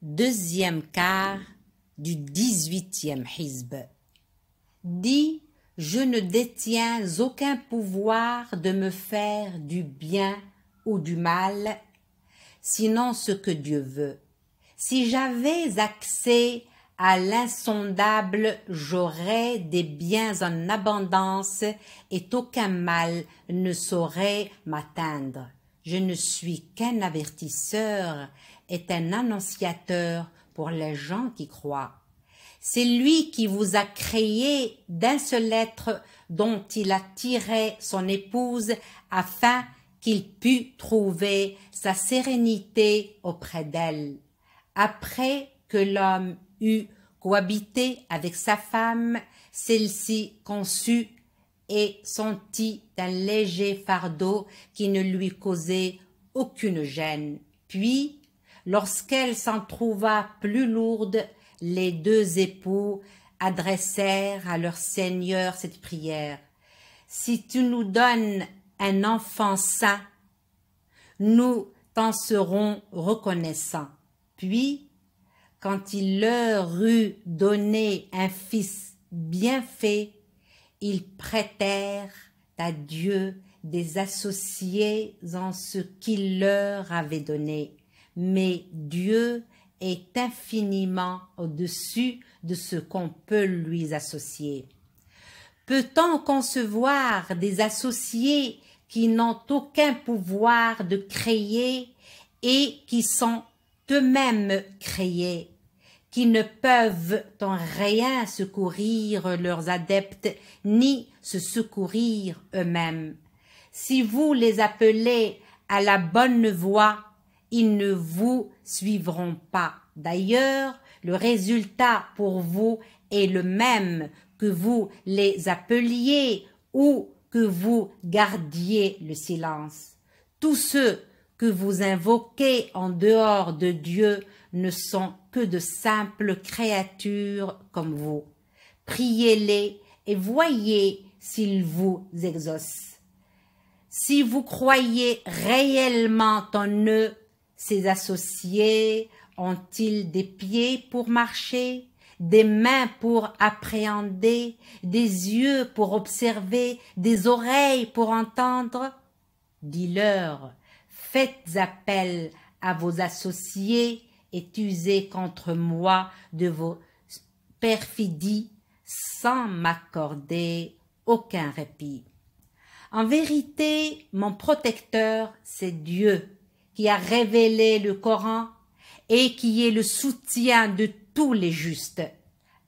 Deuxième quart du 18e hizb. Dis, je ne détiens aucun pouvoir de me faire du bien ou du mal, sinon ce que Dieu veut. Si j'avais accès à l'insondable, j'aurais des biens en abondance et aucun mal ne saurait m'atteindre. Je ne suis qu'un avertisseur et un annonciateur pour les gens qui croient. C'est lui qui vous a créé d'un seul être dont il a tiré son épouse afin qu'il pût trouver sa sérénité auprès d'elle. Après que l'homme eut cohabité avec sa femme, celle-ci conçut et sentit un léger fardeau qui ne lui causait aucune gêne. Puis, lorsqu'elle s'en trouva plus lourde, les deux époux adressèrent à leur Seigneur cette prière. « Si tu nous donnes un enfant sain, nous t'en serons reconnaissants. » Puis, quand il leur eut donné un fils bien fait, ils prêtèrent à Dieu des associés en ce qu'il leur avait donné. Mais Dieu est infiniment au-dessus de ce qu'on peut lui associer. Peut-on concevoir des associés qui n'ont aucun pouvoir de créer et qui sont eux-mêmes créés, qui ne peuvent en rien secourir leurs adeptes, ni se secourir eux-mêmes? Si vous les appelez à la bonne voie, ils ne vous suivront pas. D'ailleurs, le résultat pour vous est le même, que vous les appeliez ou que vous gardiez le silence. Tous ceux que vous invoquez en dehors de Dieu ne sont que de simples créatures comme vous. Priez-les et voyez s'ils vous exaucent. Si vous croyez réellement en eux, ces associés ont-ils des pieds pour marcher, des mains pour appréhender, des yeux pour observer, des oreilles pour entendre? Dis-leur, faites appel à vos associés et usez contre moi de vos perfidies sans m'accorder aucun répit. En vérité, mon protecteur, c'est Dieu, qui a révélé le Coran et qui est le soutien de tous les justes.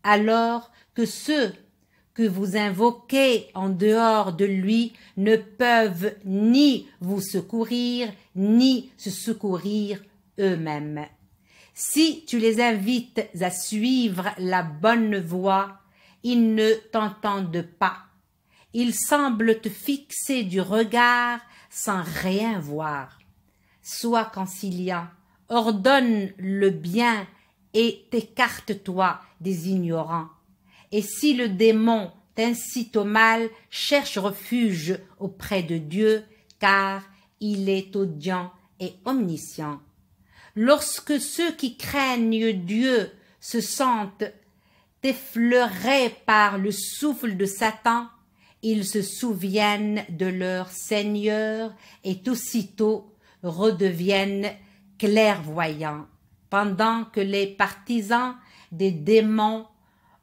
Alors que ceux que vous invoquez en dehors de lui ne peuvent ni vous secourir, ni se secourir eux-mêmes. Si tu les invites à suivre la bonne voie, ils ne t'entendent pas. Ils semblent te fixer du regard sans rien voir. Sois conciliant, ordonne le bien et t'écarte-toi des ignorants. Et si le démon t'incite au mal, cherche refuge auprès de Dieu, car il est audient et omniscient. Lorsque ceux qui craignent Dieu se sentent effleurés par le souffle de Satan, ils se souviennent de leur Seigneur et aussitôt redeviennent clairvoyants, pendant que les partisans des démons,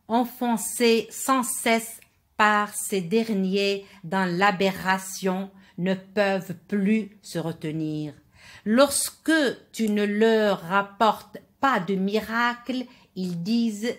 enfoncés sans cesse par ces derniers dans l'aberration, ne peuvent plus se retenir. Lorsque tu ne leur rapportes pas de miracle, ils disent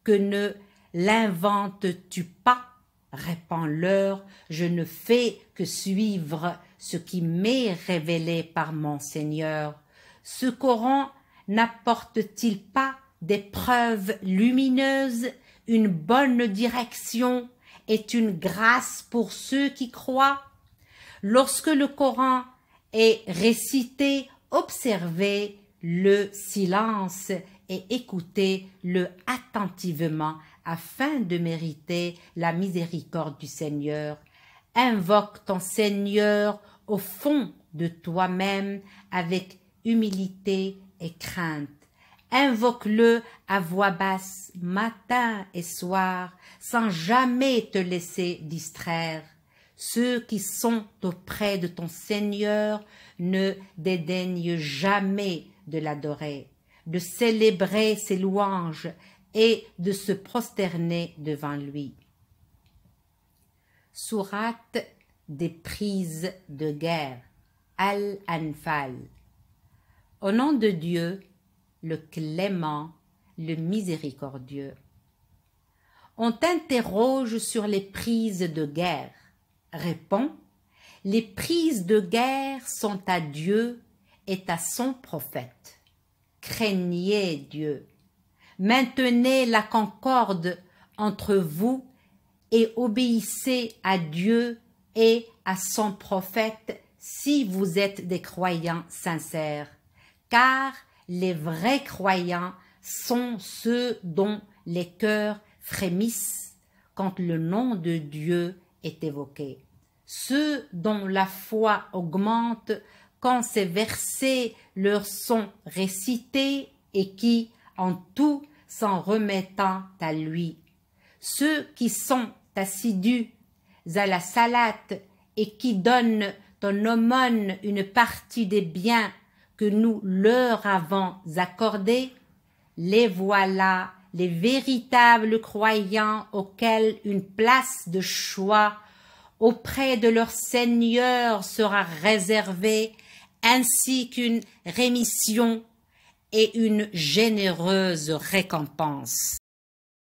que ne l'inventes-tu pas? Réponds-leur, je ne fais que suivre ce qui m'est révélé par mon Seigneur. Ce Coran n'apporte-t-il pas des preuves lumineuses, une bonne direction est une grâce pour ceux qui croient? Lorsque le Coran est récité, observez le silence et écoutez-le attentivement afin de mériter la miséricorde du Seigneur. Invoque ton Seigneur au fond de toi-même avec humilité et crainte. Invoque-le à voix basse, matin et soir, sans jamais te laisser distraire. Ceux qui sont auprès de ton Seigneur ne dédaignent jamais de l'adorer, de célébrer ses louanges et de se prosterner devant lui. Sourate des prises de guerre, Al-Anfal. Au nom de Dieu, le clément, le miséricordieux. On t'interroge sur les prises de guerre. Réponds, les prises de guerre sont à Dieu et à son prophète. Craignez Dieu. Maintenez la concorde entre vous et obéissez à Dieu et à son prophète si vous êtes des croyants sincères, car les vrais croyants sont ceux dont les cœurs frémissent quand le nom de Dieu est évoqué, ceux dont la foi augmente quand ces versets leur sont récités et qui, en tout, s'en remettant à lui, ceux qui sont assidus à la salate et qui donnent en aumône une partie des biens que nous leur avons accordés, les voilà les véritables croyants auxquels une place de choix auprès de leur Seigneur sera réservée, ainsi qu'une rémission et une généreuse récompense.